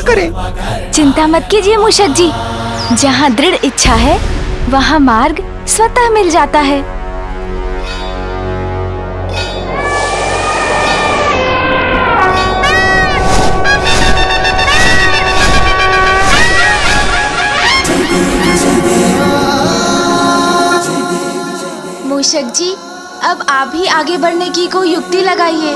करें? चिंता मत कीजिए मूषक जी, जहाँ दृढ़ इच्छा है वहाँ मार्ग स्वतः मिल जाता है। मूषक जी, अब आप ही आगे बढ़ने की कोई युक्ति लगाइए।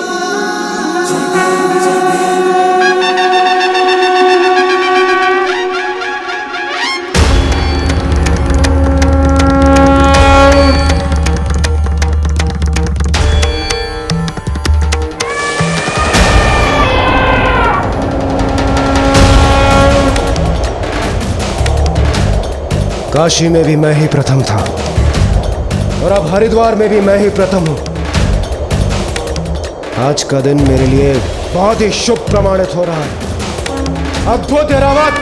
काशी में भी मैं ही प्रथम था और अब हरिद्वार में भी मैं ही प्रथम हूं। आज का दिन मेरे लिए बहुत ही शुभ प्रमाणित हो रहा है। अद्भुत ऐरावत!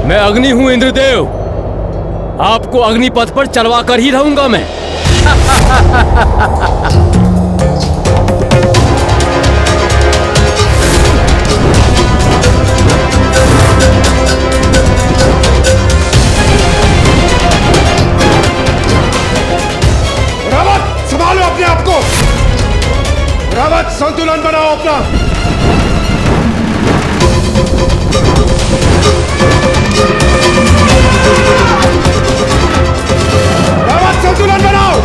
मैं अग्नि हूं इंद्रदेव, आपको अग्निपथ पर चलवा कर ही रहूंगा मैं। रावत, संभालो अपने आप को। रावत, संतुलन बनाओ अपना। रावत, संतुलन बनाओ।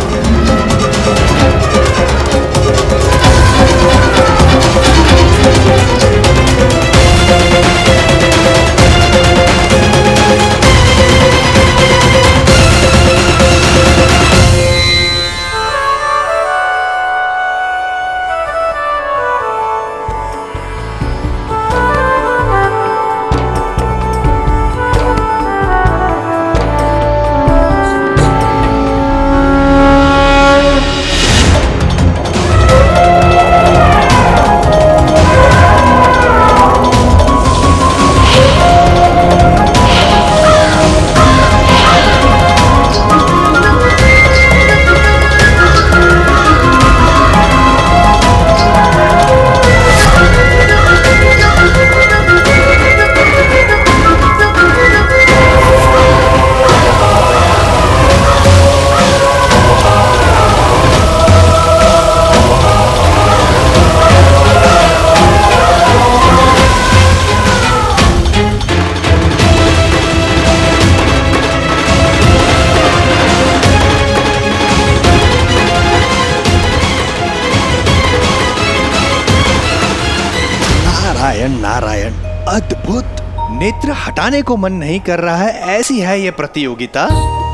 नारायण नारायण, अद्भुत! नेत्र हटाने को मन नहीं कर रहा है, ऐसी है ये प्रतियोगिता।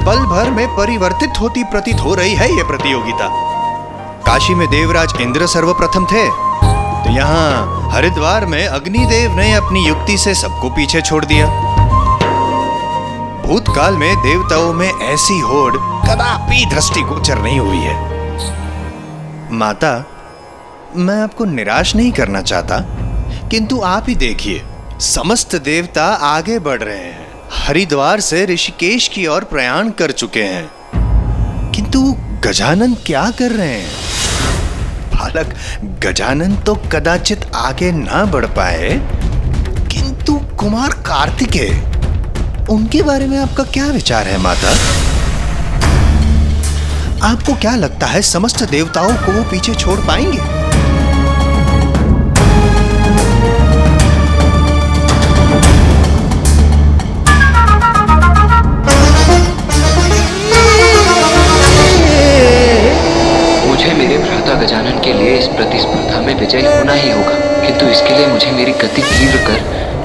पल भर में परिवर्तित होती प्रतीत हो रही है ये प्रतियोगिता। काशी में देवराज इंद्र सर्वप्रथम थे, तो यहाँ हरिद्वार में अग्निदेव ने अपनी युक्ति से सबको पीछे छोड़ दिया। भूतकाल में देवताओं में ऐसी होड़ कदापि दृष्टिगोचर नहीं हुई है। माता, मैं आपको निराश नहीं करना चाहता, किंतु आप ही देखिए, समस्त देवता आगे बढ़ रहे हैं, हरिद्वार से ऋषिकेश की ओर प्रयाण कर चुके हैं, किंतु गजानन क्या कर रहे हैं? बालक गजानन तो कदाचित आगे ना बढ़ पाए, किंतु कुमार कार्तिकेय, उनके बारे में आपका क्या विचार है माता? आपको क्या लगता है समस्त देवताओं को वो पीछे छोड़ पाएंगे? मुझे मेरे भ्राता गजानन के लिए इस प्रतिस्पर्धा में विजयी होना ही होगा, किंतु इसके लिए मुझे मेरी गति तीव्र कर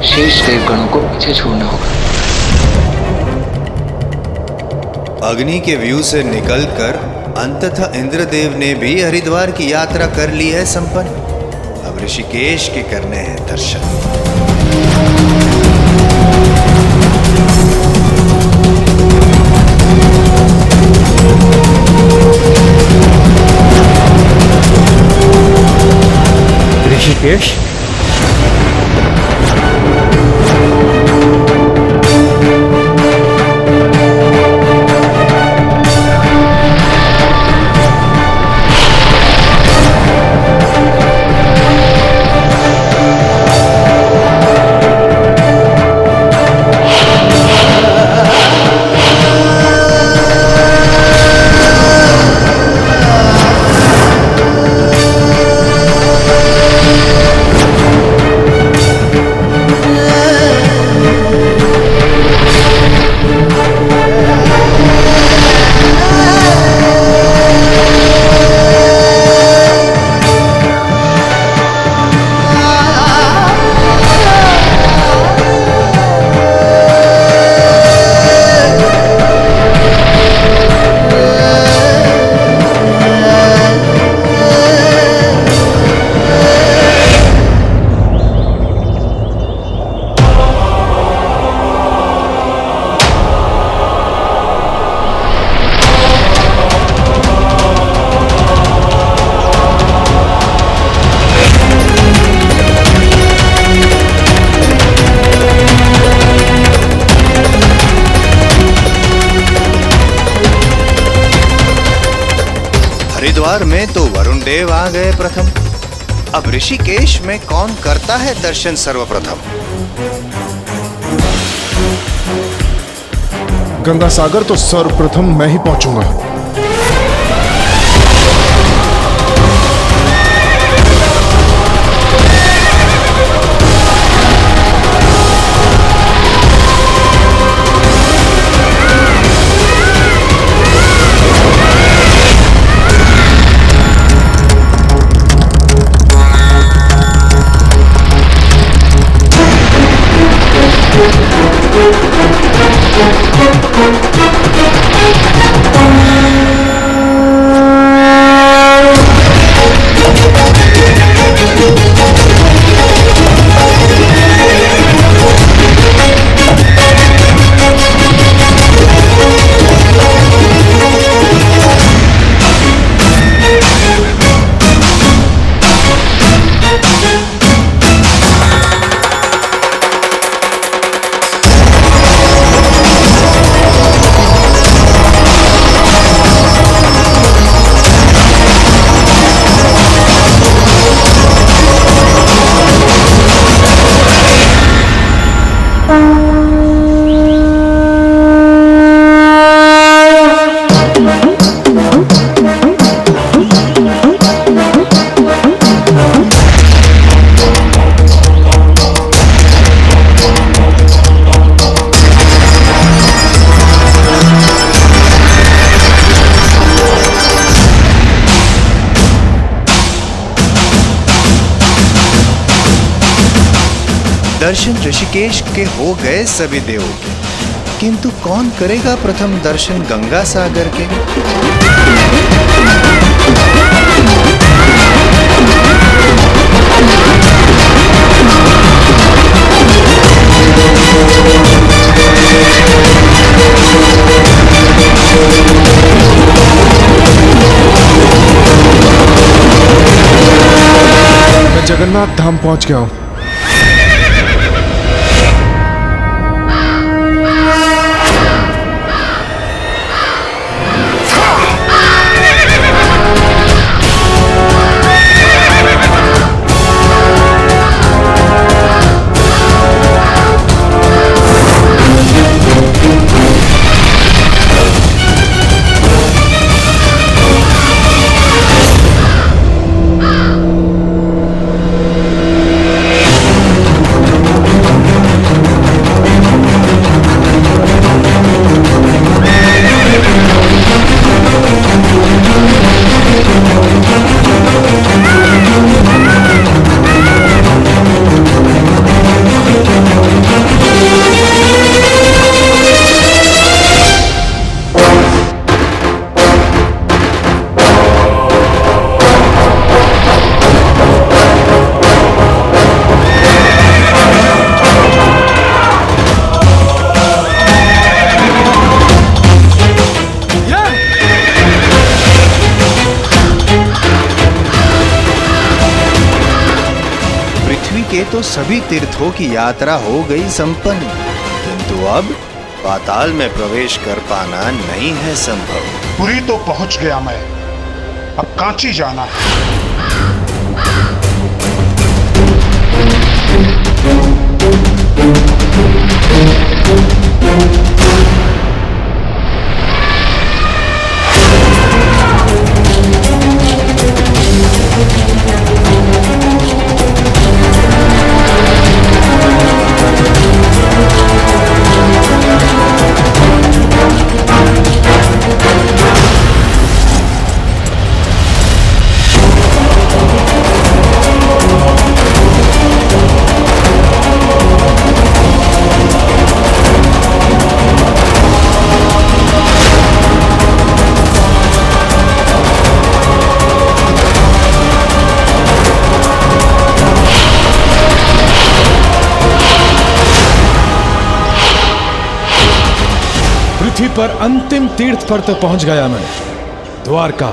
शेष देवगणों को पीछे छोड़ना होगा। अग्नि के व्यू से निकलकर अंततः इंद्रदेव ने भी हरिद्वार की यात्रा कर ली है संपन्न। अब ऋषिकेश के करने हैं दर्शन। ऋषिकेश। हरिद्वार में तो वरुण देव आ गए प्रथम। अब ऋषिकेश में कौन करता है दर्शन सर्वप्रथम? गंगा सागर तो सर्वप्रथम मैं ही पहुंचूंगा। दर्शन ऋषिकेश के हो गए सभी देवों के, किंतु कौन करेगा प्रथम दर्शन गंगा सागर के? मैं जगन्नाथ धाम पहुंच गया हूं। के तो सभी तीर्थों की यात्रा हो गई संपन्न, किंतु अब पाताल में प्रवेश कर पाना नहीं है संभव। पुरी तो पहुंच गया मैं, अब कांची जाना है। पृथ्वी पर अंतिम तीर्थ पर तो पहुंच गया मैं, द्वारका।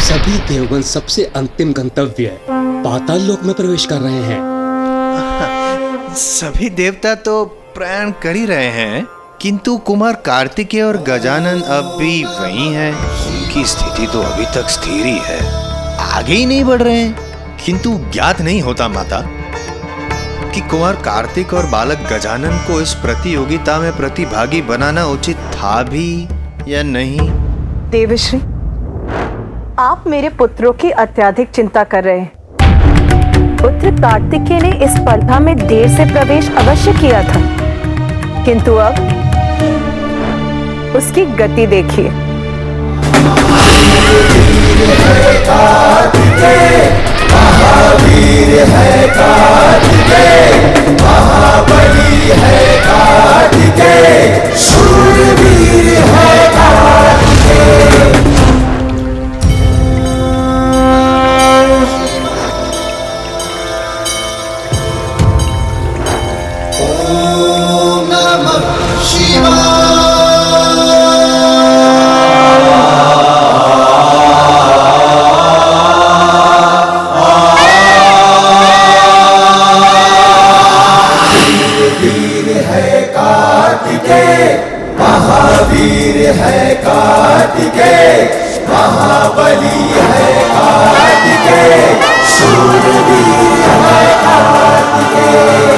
सभी देवगण सबसे अंतिम गंतव्य पाताल लोक में प्रवेश कर रहे हैं। सभी देवता तो प्रयाण कर ही रहे हैं, किंतु कुमार कार्तिकेय और गजानन अब भी वही हैं। उनकी स्थिति तो अभी तक स्थिर ही है, आगे ही नहीं बढ़ रहे हैं। किंतु ज्ञात नहीं होता माता कि कुमार कार्तिक और बालक गजानन को इस प्रतियोगिता में प्रतिभागी बनाना उचित था भी या नहीं। देवश्री, आप मेरे पुत्रों की अत्यधिक चिंता कर रहे हैं। पुत्र कार्तिकेय ने इस स्पर्धा में देर से प्रवेश अवश्य किया था, किंतु अब उसकी गति देखिए। महावीर है कार्तिकेय, महाबली है कार्तिकेय, शूरवीर है कार्तिकेय। ओम नमः शिवाय। महावीर है कार्तिकेय, महाबली है कार्तिकेय, शूरवीर है कार्तिकेय।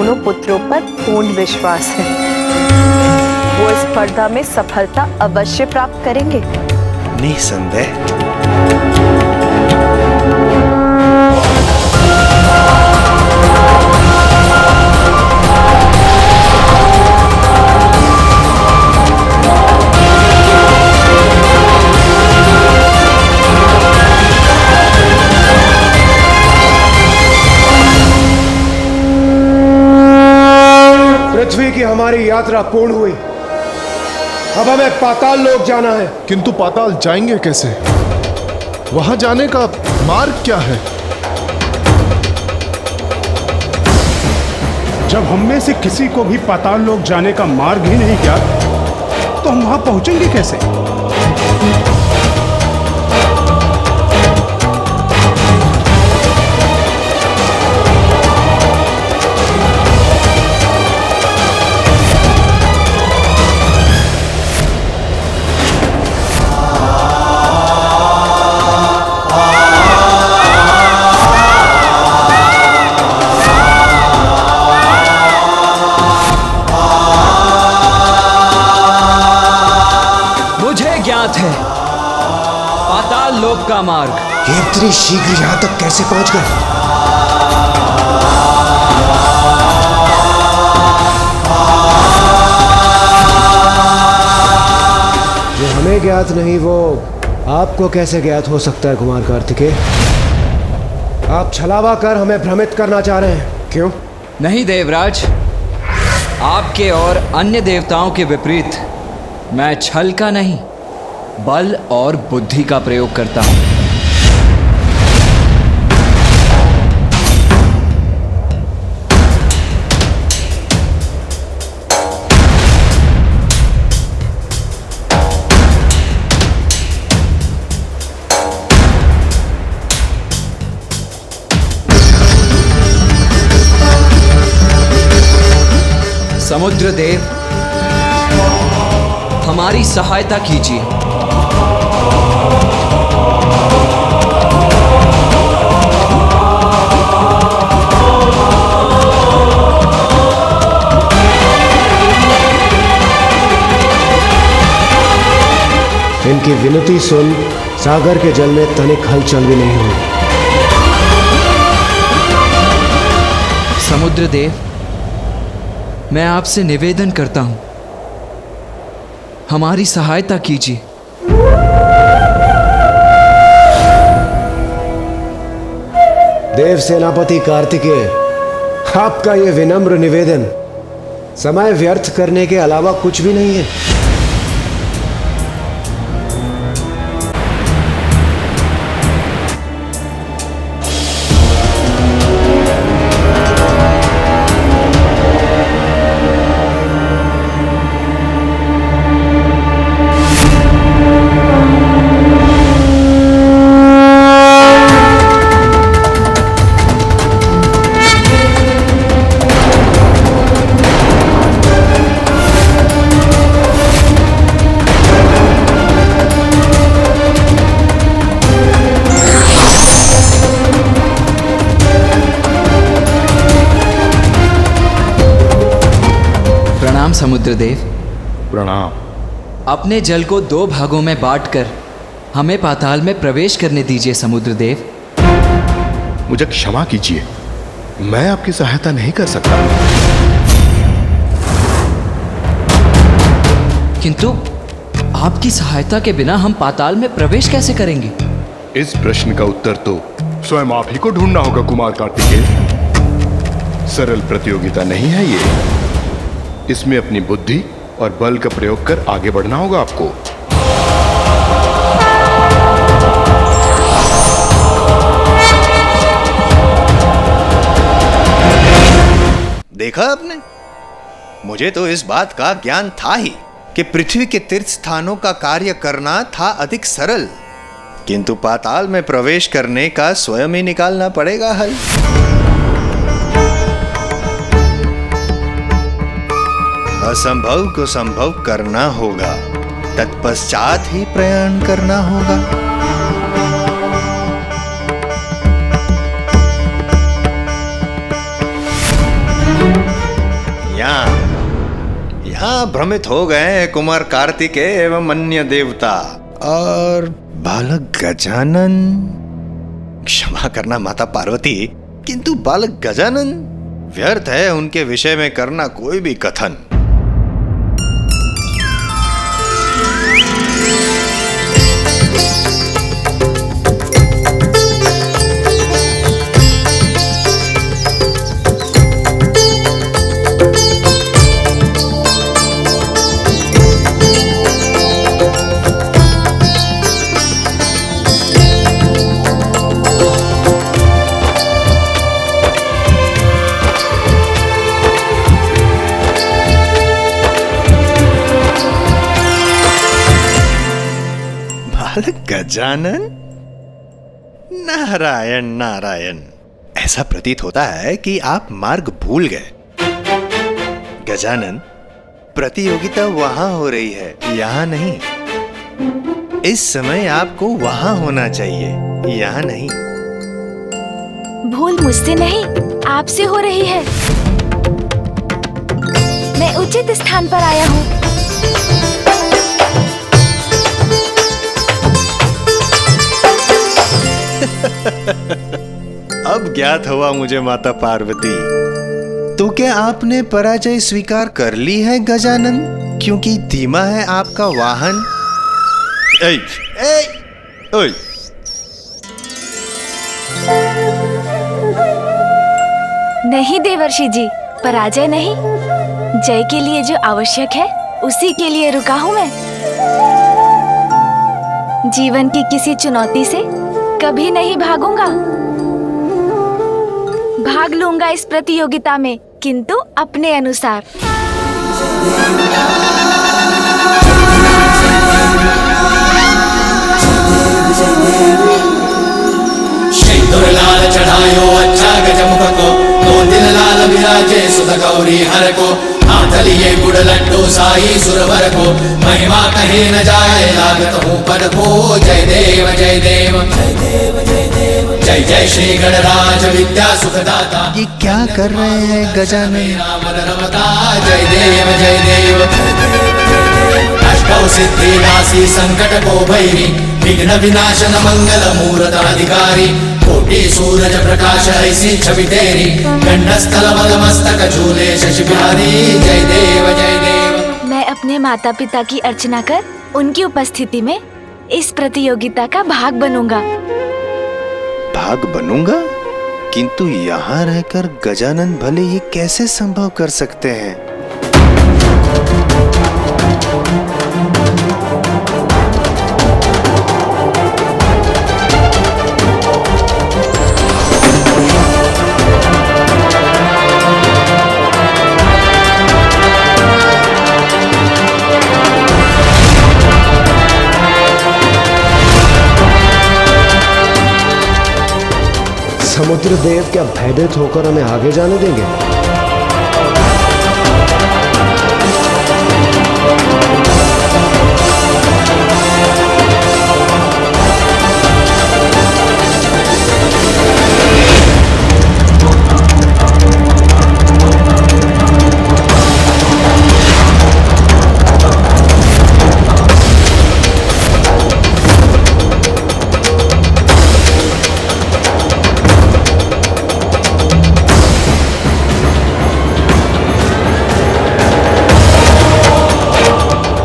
दोनों पुत्रों पर पूर्ण विश्वास है। वो इस स्पर्धा में सफलता अवश्य प्राप्त करेंगे। निसंदेह। पृथ्वी की हमारी यात्रा पूर्ण हुई। अब हमें पाताल लोक जाना है। किंतु पाताल जाएंगे कैसे? वहां जाने का मार्ग क्या है? जब हम में से किसी को भी पाताल लोक जाने का मार्ग ही नहीं ज्ञात, तो हम वहां पहुंचेंगे कैसे? है पाताल लोक का मार्ग। ये इतनी शीघ्र यहाँ तक कैसे पहुंच गए? जो हमें ज्ञात नहीं वो आपको कैसे ज्ञात हो सकता है कुमार कार्तिकेय? आप छलावा कर हमें भ्रमित करना चाह रहे हैं, क्यों? नहीं देवराज, आपके और अन्य देवताओं के विपरीत मैं छल का नहीं बल और बुद्धि का प्रयोग करता हूं। समुद्र देव, हमारी सहायता कीजिए। इनकी विनती सुन सागर के जल में तनिक हलचल भी नहीं हुई। समुद्र देव, मैं आपसे निवेदन करता हूं, हमारी सहायता कीजिए। देव सेनापति कार्तिकेय, आपका ये विनम्र निवेदन समय व्यर्थ करने के अलावा कुछ भी नहीं है। समुद्रदेव, प्रणाम। अपने जल को 2 भागों में बांटकर हमें पाताल में प्रवेश करने दीजिए समुद्रदेव। मुझे क्षमा कीजिए, मैं आपकी सहायता नहीं कर सकता। किंतु आपकी सहायता के बिना हम पाताल में प्रवेश कैसे करेंगे? इस प्रश्न का उत्तर तो स्वयं आप ही को ढूंढना होगा कुमार कार्तिकेय। सरल प्रतियोगिता नहीं है ये। इसमें अपनी बुद्धि और बल का प्रयोग कर आगे बढ़ना होगा आपको। देखा आपने, मुझे तो इस बात का ज्ञान था ही कि पृथ्वी के तीर्थ स्थानों का कार्य करना था अधिक सरल, किंतु पाताल में प्रवेश करने का स्वयं ही निकालना पड़ेगा हल। असंभव को संभव करना होगा, तत्पश्चात ही प्रयाण करना होगा। यहाँ भ्रमित हो गए कुमार कार्तिकेय एवं अन्य देवता और बालक गजानन। क्षमा करना माता पार्वती, किंतु बालक गजानन व्यर्थ है उनके विषय में करना कोई भी कथन। गजानन, नारायण नारायण। ऐसा प्रतीत होता है कि आप मार्ग भूल गए। गजानन, प्रतियोगिता वहां हो रही है, यहां नहीं। इस समय आपको वहां होना चाहिए, यहां नहीं। भूल मुझसे नहीं, आपसे हो रही है। मैं उचित स्थान पर आया हूँ। अब ज्ञात हुआ मुझे माता पार्वती। तो क्या आपने पराजय स्वीकार कर ली है गजानन? क्योंकि धीमा है आपका वाहन। ऐ, ऐ, ओए। नहीं देवर्षि जी, पराजय नहीं। जय के लिए जो आवश्यक है उसी के लिए रुका हूँ मैं। जीवन की किसी चुनौती से कभी नहीं भागूंगा। भाग लूंगा इस प्रतियोगिता में, किंतु अपने अनुसार। सिंदूर लाल चढ़ायो अच्छा गजमुख को, दो दिन लाल विराजे सुध गौरी हर को। हाथ लिए गुड़ लड्डू साई सुरवर को, महिमा कहे न जाए लागत हूँ पद को। जय देव जय देव जय देव जय देव जय जय श्री गणराज विद्या सुखदाता। ये क्या कर रहे हैं गजानन? रमता जय देव जय देव अष्टौ सिद्धि नासी संकट को भैरी, विघ्न विनाशन मंगल मूर्त अधिकारी। कोटि सूरज प्रकाश ऐसी छवि तेरी, गंडस्थल मस्तक झूले शशि बिहारी। जय देव जय देव। मैं अपने माता पिता की अर्चना कर उनकी उपस्थिति में इस प्रतियोगिता का भाग बनूंगा। भाग बनूंगा? किंतु यहाँ रहकर गजानन भले ये कैसे संभव कर सकते हैं? समुद्र देव क्या भयभीत होकर हमें आगे जाने देंगे?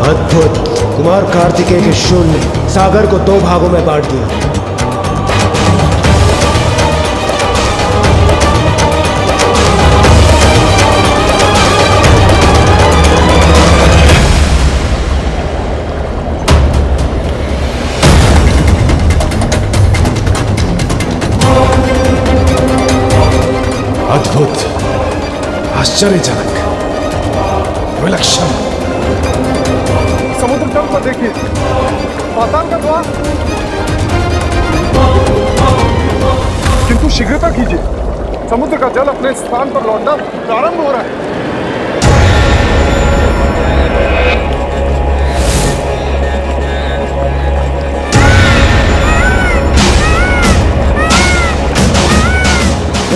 अद्भुत। कुमार कार्तिकेय के शून्य सागर को दो भागों में बांट दिया। अद्भुत, आश्चर्यजनक, विलक्षण। समुद्र तल पर देखिए, पाताल का द्वार। किंतु शीघ्रता कीजिए, समुद्र का जल अपने स्थान पर लौटना प्रारंभ हो रहा है।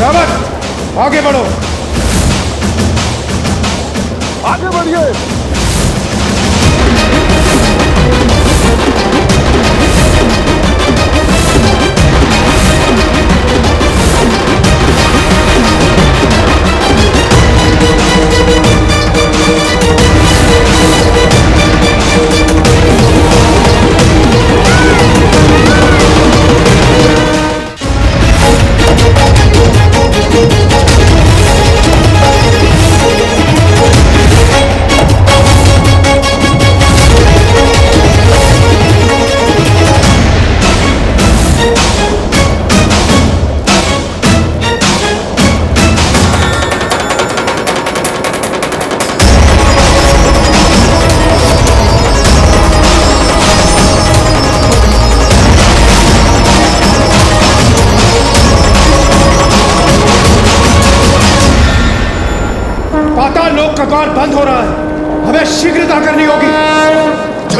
रावत, आगे बढ़ो। आगे बढ़िए।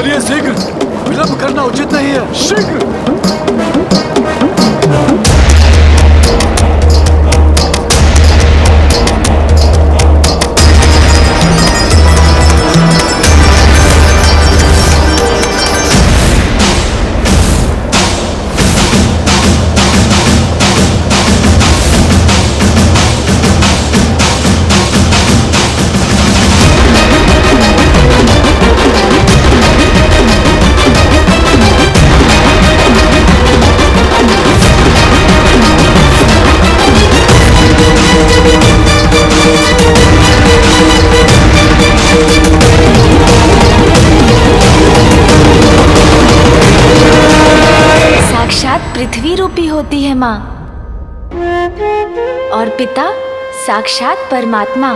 चलिए शीघ्र, विलंब करना उचित नहीं है। शीघ्र। पृथ्वी रूपी होती है माँ, और पिता साक्षात परमात्मा,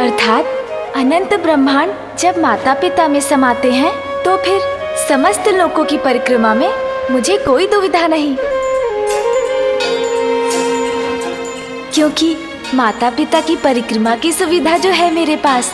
अर्थात अनंत ब्रह्मांड जब माता पिता में समाते हैं तो फिर समस्त लोकों की परिक्रमा में मुझे कोई दुविधा नहीं, क्योंकि माता पिता की परिक्रमा की सुविधा जो है मेरे पास।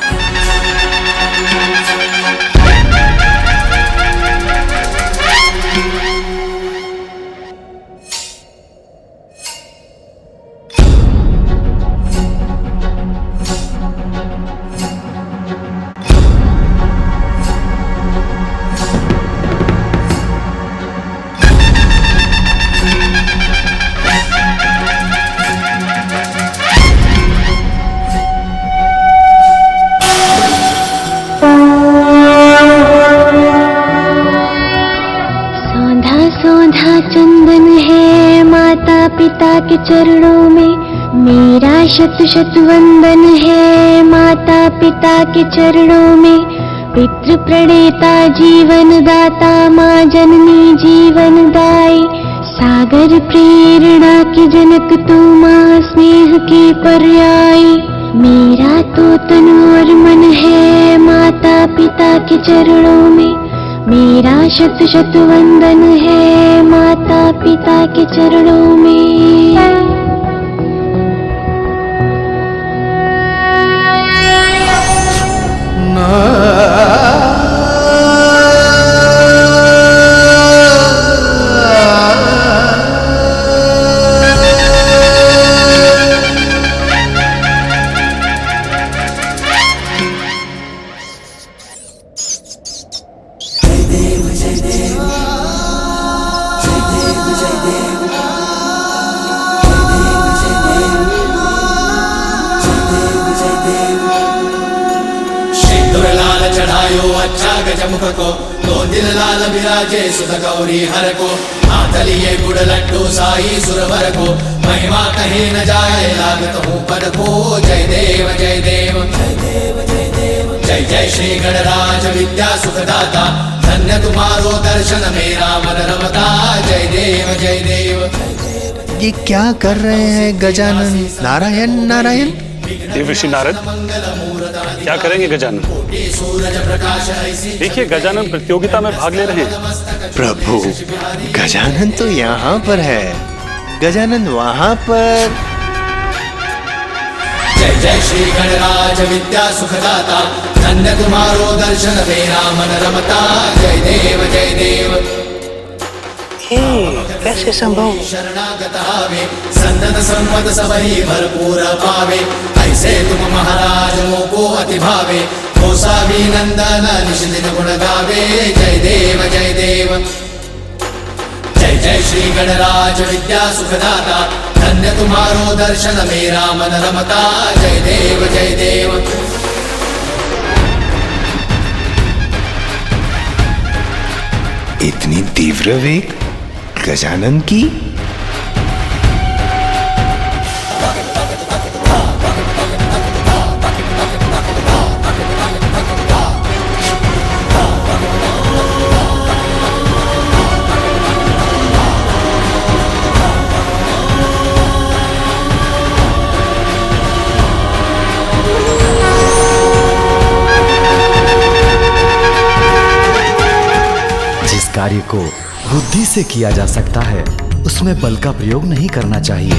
चंदन है माता पिता के चरणों में, मेरा शत शत वंदन है माता पिता के चरणों में। पितृ प्रणेता जीवन दाता माँ जननी जीवन दाई, सागर प्रेरणा की जनक तू माँ स्नेह की पर्यायी। मेरा तो तन और मन है माता पिता के चरणों में, मेरा शत शत वंदन है माता पिता के चरणों में। अच्छा गजमुख को, दो दिल लाल विराजे सुध गौरी हर को। हाथ लिए गुड़ लड्डू साई सुरवर को, महिमा कहे न जाए लागत हूँ पद को। जय देव जय देव जय जय श्री गणराज विद्या सुखदाता, धन्य तुम्हारो दर्शन मेरा मन रमता। जय देव जय देव। ये क्या कर रहे हैं गजानन? नारायण नारायण। देवर्षि नारद, क्या करेंगे गजानन? देखिए गजानन प्रतियोगिता में भाग ले रहे हैं। प्रभु, गजानन तो यहाँ पर है, गजानन वहाँ पर। जय जय श्री गणराज विद्या सुखदाता, धन्य तुम्हारो दर्शन मेरा मन रमता। जय देव जय देव। कैसे संभव? शरणागत आवे, सन्नत संपद सबही भरपूर पावे। ऐसे तुम महाराज मोको अति भावे, नंदन निश दिन गुण गावे। जय देव जय देव। जय जय श्री गणराज विद्या सुखदाता, धन्य तुम्हारो दर्शन मेरा मन रमता। जय देव जय देव। इतनी तीव्र वेग गजानन की? जिस कार्य को बुद्धि से किया जा सकता है उसमें बल का प्रयोग नहीं करना चाहिए।